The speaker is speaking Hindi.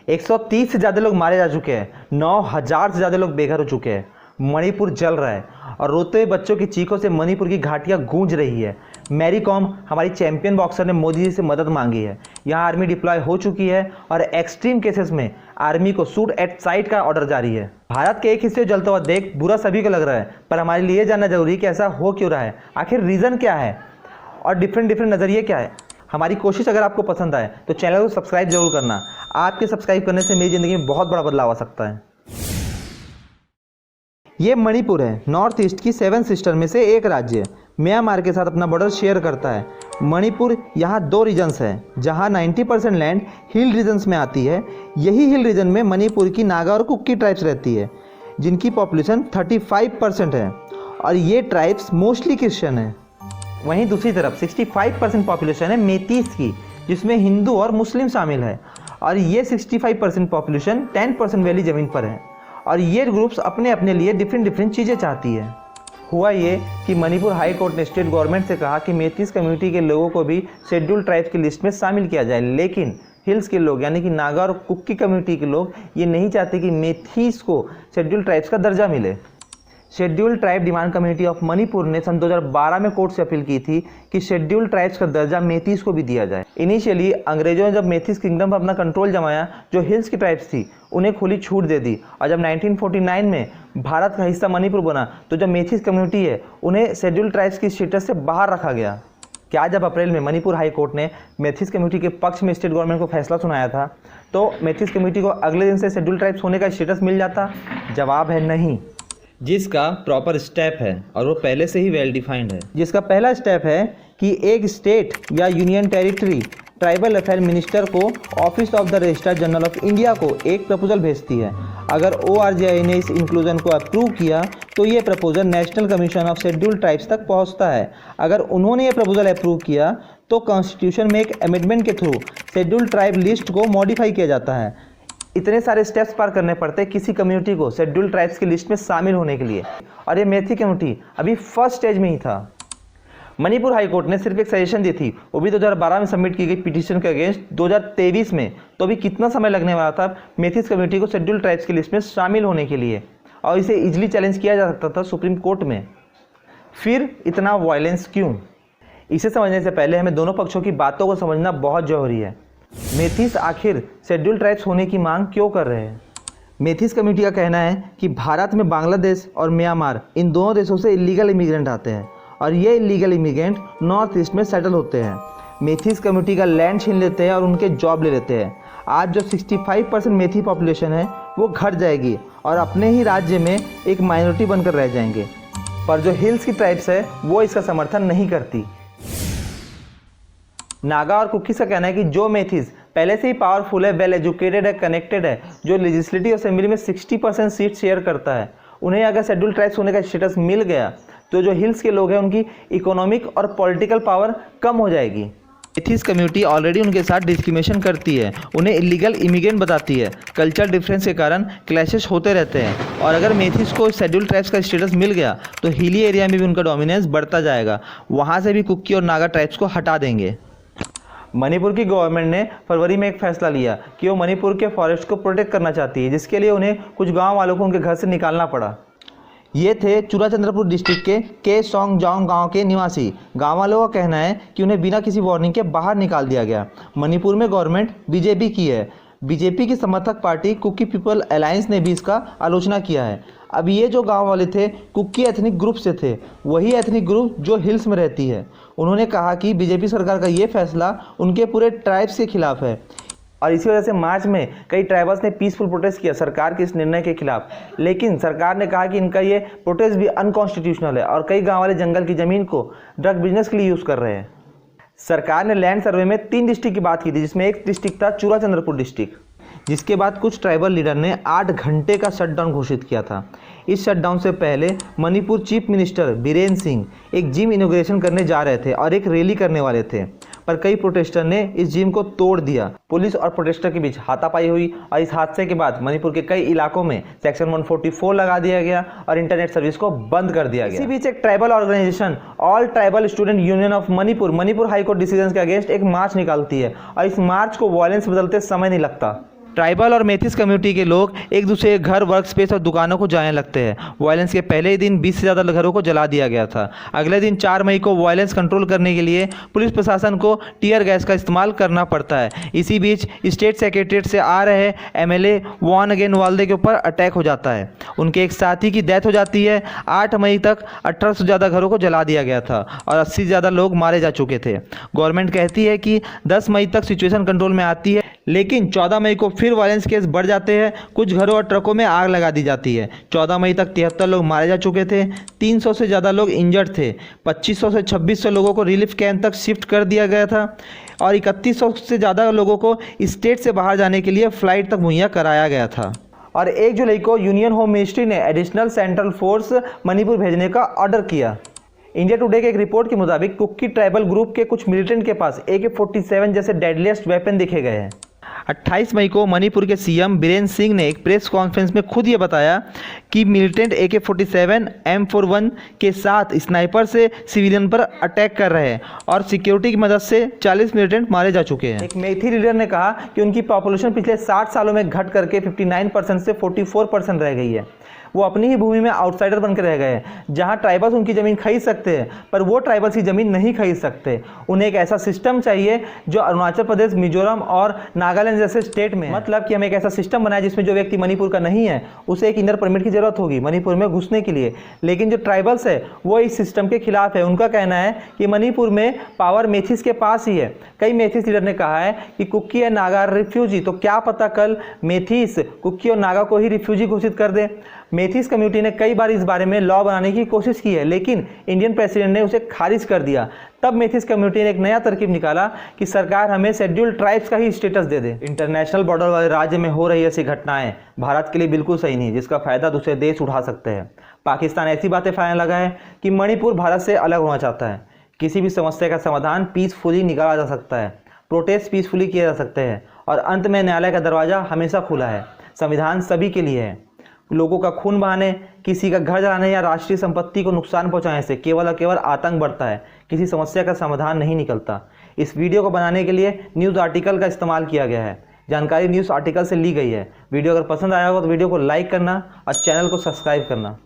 130 से ज़्यादा लोग मारे जा चुके हैं, 9,000 से ज़्यादा लोग बेघर हो चुके हैं। मणिपुर जल रहा है और रोते हुए बच्चों की चीखों से मणिपुर की घाटियां गूंज रही है। मैरी कॉम हमारी चैंपियन बॉक्सर ने मोदी जी से मदद मांगी है। यहाँ आर्मी डिप्लॉय हो चुकी है और एक्सट्रीम केसेस में आर्मी को शूट एट साइट का ऑर्डर जारी है। भारत के एक हिस्से जलता हुआ देख बुरा सभी को लग रहा है, पर हमारे लिए जानना जरूरी है कि ऐसा हो क्यों रहा है, आखिर रीज़न क्या है और डिफरेंट नज़रिए क्या है। हमारी कोशिश अगर आपको पसंद आए तो चैनल को सब्सक्राइब जरूर करना। आपके सब्सक्राइब करने से मेरी ज़िंदगी में बहुत बड़ा बदलाव आ सकता है। ये मणिपुर है, नॉर्थ ईस्ट की 7 सिस्टर में से एक राज्य म्यांमार के साथ अपना बॉर्डर शेयर करता है। मणिपुर यहाँ 2 रीजन्स हैं, जहाँ 90% लैंड हिल रीजन्स में आती है। यही हिल रीजन में मणिपुर की नागा और कुकी ट्राइब्स रहती है, जिनकी पॉपुलेशन 35% है और ये ट्राइब्स मोस्टली क्रिश्चियन है। वहीं दूसरी तरफ 65% पॉपुलेशन है मेतीस की, जिसमें हिंदू और मुस्लिम शामिल है और ये 65% पॉपुलेशन 10% वाली ज़मीन पर है और ये ग्रुप्स अपने अपने लिए डिफरेंट चीज़ें चाहती है। हुआ ये कि मणिपुर हाई कोर्ट ने स्टेट गवर्नमेंट से कहा कि मेतीस कम्युनिटी के लोगों को भी शेड्यूल्ड ट्राइब्स की लिस्ट में शामिल किया जाए, लेकिन हिल्स के लोग यानी कि नागा और कुकी कम्युनिटी के लोग ये नहीं चाहते कि मेतीस को शेड्यूल्ड ट्राइब्स का दर्जा मिले। Scheduled tribe demand community of Manipur ने सन 2012 में कोर्ट से अपील की थी कि शेड्यूल्ड ट्राइब्स का दर्जा मेतीस को भी दिया जाए। इनिशियली अंग्रेजों ने जब मेतीस किंगडम पर अपना कंट्रोल जमाया, जो हिल्स की ट्राइब्स थी उन्हें खुली छूट दे दी और जब 1949 में भारत का हिस्सा मणिपुर बना तो जब मेतीस कम्युनिटी है उन्हें शेड्यूल्ड ट्राइब्स की स्टेटस से बाहर रखा गया। क्या जब अप्रैल में मणिपुर हाई कोर्ट ने मेथिस कम्युनिटी के पक्ष में स्टेट गवर्नमेंट को फैसला सुनाया था तो मेथिस कम्युनिटी को अगले दिन से शेड्यूल्ड ट्राइब्स होने का स्टेटस मिल जाता? जवाब है नहीं, जिसका प्रॉपर स्टेप है और वो पहले से ही वेल डिफाइंड है। जिसका पहला स्टेप है कि एक स्टेट या union territory tribal affair minister को office of the registrar general of India को एक प्रपोजल भेजती है। अगर ORGI ने इस इंक्लूजन को अप्रूव किया तो ये proposal national commission of scheduled tribes तक पहुंचता है। अगर उन्होंने ये प्रपोजल अप्रूव किया तो कॉन्स्टिट्यूशन में एक अमेंडमेंट के थ्रू शेड्यूल्ड ट्राइब लिस्ट को मॉडिफाई किया जाता है। इतने सारे स्टेप्स पार करने पड़ते हैं किसी कम्युनिटी को शेड्यूल्ड ट्राइब्स की लिस्ट में शामिल होने के लिए, और ये मेथी कम्युनिटी अभी फर्स्ट स्टेज में ही था। मणिपुर हाई कोर्ट ने सिर्फ एक सजेशन दी थी, वो भी 2012 में सबमिट की गई पिटीशन के अगेंस्ट 2023 में। तो अभी कितना समय लगने वाला था मेथिस कम्युनिटी को शेड्यूल्ड ट्राइब्स की लिस्ट में शामिल होने के लिए, और इसे इजीली चैलेंज किया जा सकता था सुप्रीम कोर्ट में। फिर इतना वायलेंस क्यों? इसे समझने से पहले हमें दोनों पक्षों की बातों को समझना बहुत जरूरी है। मेथिस आखिर शेड्यूल्ड ट्राइब्स होने की मांग क्यों कर रहे हैं? मेथिस कम्युनिटी का कहना है कि भारत में बांग्लादेश और म्यांमार इन दोनों देशों से इलीगल इमिग्रेंट आते हैं और ये इलीगल इमिग्रेंट नॉर्थ ईस्ट में सेटल होते हैं। मेथिस कम्युनिटी का लैंड छीन लेते हैं और उनके जॉब ले लेते हैं। आज जो 65% मेथी पॉपुलेशन है वो घट जाएगी और अपने ही राज्य में एक माइनॉरिटी बनकर रह जाएंगे, पर जो हिल्स की ट्राइब्स है वो इसका समर्थन नहीं करती। नागा और कुकीज का कहना है कि जो मेथिस पहले से ही पावरफुल है, वेल एजुकेटेड है, कनेक्टेड है, जो लेजिस्लेटिव असेंबली में 60% सीट शेयर करता है, उन्हें अगर शेड्यूल्ड ट्राइब्स होने का स्टेटस मिल गया तो जो हिल्स के लोग हैं उनकी इकोनॉमिक और पॉलिटिकल पावर कम हो जाएगी। मेथिस कम्युनिटी ऑलरेडी उनके साथ डिस्क्रिमिनेशन करती है, उन्हें इलीगल इमिग्रेंट बताती है, कल्चरल डिफरेंस के कारण क्लैशेस होते रहते हैं, और अगर मेथिस को शेड्यूल्ड ट्राइब्स का स्टेटस मिल गया तो हिली एरिया में भी उनका डोमिनेंस बढ़ता जाएगा। वहाँ से भी कुकी और नागा ट्राइब्स को हटा देंगे। मणिपुर की गवर्नमेंट ने फरवरी में एक फैसला लिया कि वो मणिपुर के फॉरेस्ट को प्रोटेक्ट करना चाहती है, जिसके लिए उन्हें कुछ गांव वालों को उनके घर से निकालना पड़ा। ये थे चूराचंद्रपुर डिस्ट्रिक्ट के सोंगजांग गांव के निवासी। गांव वालों का कहना है कि उन्हें बिना किसी वार्निंग के बाहर निकाल दिया गया। मणिपुर में गवर्नमेंट बीजेपी की है। बीजेपी की समर्थक पार्टी कुकी पीपल अलायंस ने भी इसका आलोचना किया है। अब ये जो गांव वाले थे कुकी एथनिक ग्रुप से थे, वही एथनिक ग्रुप जो हिल्स में रहती है। उन्होंने कहा कि बीजेपी सरकार का ये फैसला उनके पूरे ट्राइब्स के खिलाफ है, और इसी वजह से मार्च में कई ट्राइबल्स ने पीसफुल प्रोटेस्ट किया सरकार के इस निर्णय के खिलाफ। लेकिन सरकार ने कहा कि इनका ये प्रोटेस्ट भी अनकॉन्स्टिट्यूशनल है और कई गाँव वाले जंगल की ज़मीन को ड्रग बिजनेस के लिए यूज़ कर रहे हैं। सरकार ने लैंड सर्वे में 3 डिस्ट्रिक्ट की बात की थी, जिसमें एक डिस्ट्रिक्ट था चूराचंद्रपुर डिस्ट्रिक्ट, जिसके बाद कुछ ट्राइबल लीडर ने 8 घंटे का शटडाउन घोषित किया था। इस शटडाउन से पहले मणिपुर चीफ मिनिस्टर बीरेन सिंह एक जिम इनॉग्रेशन करने जा रहे थे और एक रैली करने वाले थे, पर कई प्रोटेस्टर ने इस जिम को तोड़ दिया। पुलिस और प्रोटेस्टर के बीच हाथापाई हुई और इस हादसे के बाद मणिपुर के कई इलाकों में सेक्शन 144 लगा दिया गया और इंटरनेट सर्विस को बंद कर दिया गया। इसी बीच एक tribal organization all tribal student union of Manipur high court decision के अगेंस्ट एक मार्च निकालती है और इस मार्च को वायलेंस बदलते समय नहीं लगता। ट्राइबल और मेथिस कम्युनिटी के लोग एक दूसरे के घर, वर्क स्पेस और दुकानों को जाने लगते हैं। वायलेंस के पहले ही दिन 20 से ज़्यादा घरों को जला दिया गया था। अगले दिन 4 मई को वायलेंस कंट्रोल करने के लिए पुलिस प्रशासन को टीयर गैस का इस्तेमाल करना पड़ता है। इसी बीच स्टेट सेक्रेटरीट से आ रहे एमएलए वॉन अगेन वाल्दे के ऊपर अटैक हो जाता है। उनके एक साथी की डेथ हो जाती है। 8 मई तक 1800 से ज़्यादा घरों को जला दिया गया था और 80 से ज़्यादा लोग मारे जा चुके थे। गवर्नमेंट कहती है कि 10 मई तक सिचुएशन कंट्रोल में आती है, लेकिन 14 मई को फिर वायलेंस केस बढ़ जाते हैं। कुछ घरों और ट्रकों में आग लगा दी जाती है। 14 मई तक 73 लोग मारे जा चुके थे। 300 से ज़्यादा लोग इंजर्ड थे। 2500 से 2600 लोगों को रिलीफ कैंप तक शिफ्ट कर दिया गया था और 3100 से ज़्यादा लोगों को स्टेट से बाहर जाने के लिए फ़्लाइट तक मुहैया कराया गया था। और 1 जुलाई को यूनियन होम मिनिस्ट्री ने एडिशनल सेंट्रल फोर्स मणिपुर भेजने का ऑर्डर किया। इंडिया टुडे के एक रिपोर्ट के मुताबिक कुकी ट्राइबल ग्रुप के कुछ मिलिटेंट के पास AK-47 जैसे डेडलीस्ट वेपन दिखे गए हैं। 28 मई को मणिपुर के सीएम बीरेन्द्र सिंह ने एक प्रेस कॉन्फ्रेंस में खुद ये बताया कि मिलिटेंट AK-47 M41 के साथ स्नाइपर से सिविलियन पर अटैक कर रहे हैं और सिक्योरिटी की मदद से 40 मिलिटेंट मारे जा चुके हैं। एक मेथी लीडर ने कहा कि उनकी पॉपुलेशन पिछले 60 सालों में घट करके 59% से 44% रह गई है। वो अपनी ही भूमि में आउटसाइडर बनकर रह गए हैं। जहां ट्राइबल्स उनकी ज़मीन खरीद सकते हैं, पर वो ट्राइबल्स की ज़मीन नहीं खरीद सकते। उन्हें एक ऐसा सिस्टम चाहिए जो अरुणाचल प्रदेश, मिजोरम और नागालैंड जैसे स्टेट में, मतलब कि हम एक ऐसा सिस्टम बनाए जिसमें जो व्यक्ति मणिपुर का नहीं है उसे एक इनर परमिट की ज़रूरत होगी मणिपुर में घुसने के लिए। लेकिन जो ट्राइबल्स है वो इस सिस्टम के खिलाफ है। उनका कहना है कि मणिपुर में पावर मेथिस के पास ही है। कई मेथिस लीडर ने कहा है कि कुकी है नागा रिफ्यूजी, तो क्या पता कल मेथिस कुकी और नागा को ही रिफ्यूजी घोषित कर दे। मेथिस कम्युनिटी ने कई बार इस बारे में लॉ बनाने की कोशिश की है, लेकिन इंडियन प्रेसिडेंट ने उसे खारिज कर दिया। तब मेथिस कम्युनिटी ने एक नया तरकीब निकाला कि सरकार हमें शेड्यूल्ड ट्राइब्स का ही स्टेटस दे दे। इंटरनेशनल बॉर्डर वाले राज्य में हो रही ऐसी घटनाएं भारत के लिए बिल्कुल सही नहीं, जिसका फायदा दूसरे देश उठा सकते हैं। पाकिस्तान ऐसी बातें फैलाने लगा है कि मणिपुर भारत से अलग होना चाहता है। किसी भी समस्या का समाधान पीसफुली निकाला जा सकता है, प्रोटेस्ट पीसफुली किए जा सकते हैं और अंत में न्यायालय का दरवाज़ा हमेशा खुला है। संविधान सभी के लिए है। लोगों का खून बहाने, किसी का घर जलाने या राष्ट्रीय संपत्ति को नुकसान पहुंचाने से केवल और केवल आतंक बढ़ता है, किसी समस्या का समाधान नहीं निकलता। इस वीडियो को बनाने के लिए न्यूज़ आर्टिकल का इस्तेमाल किया गया है। जानकारी न्यूज़ आर्टिकल से ली गई है। वीडियो अगर पसंद आया हो तो वीडियो को लाइक करना और चैनल को सब्सक्राइब करना।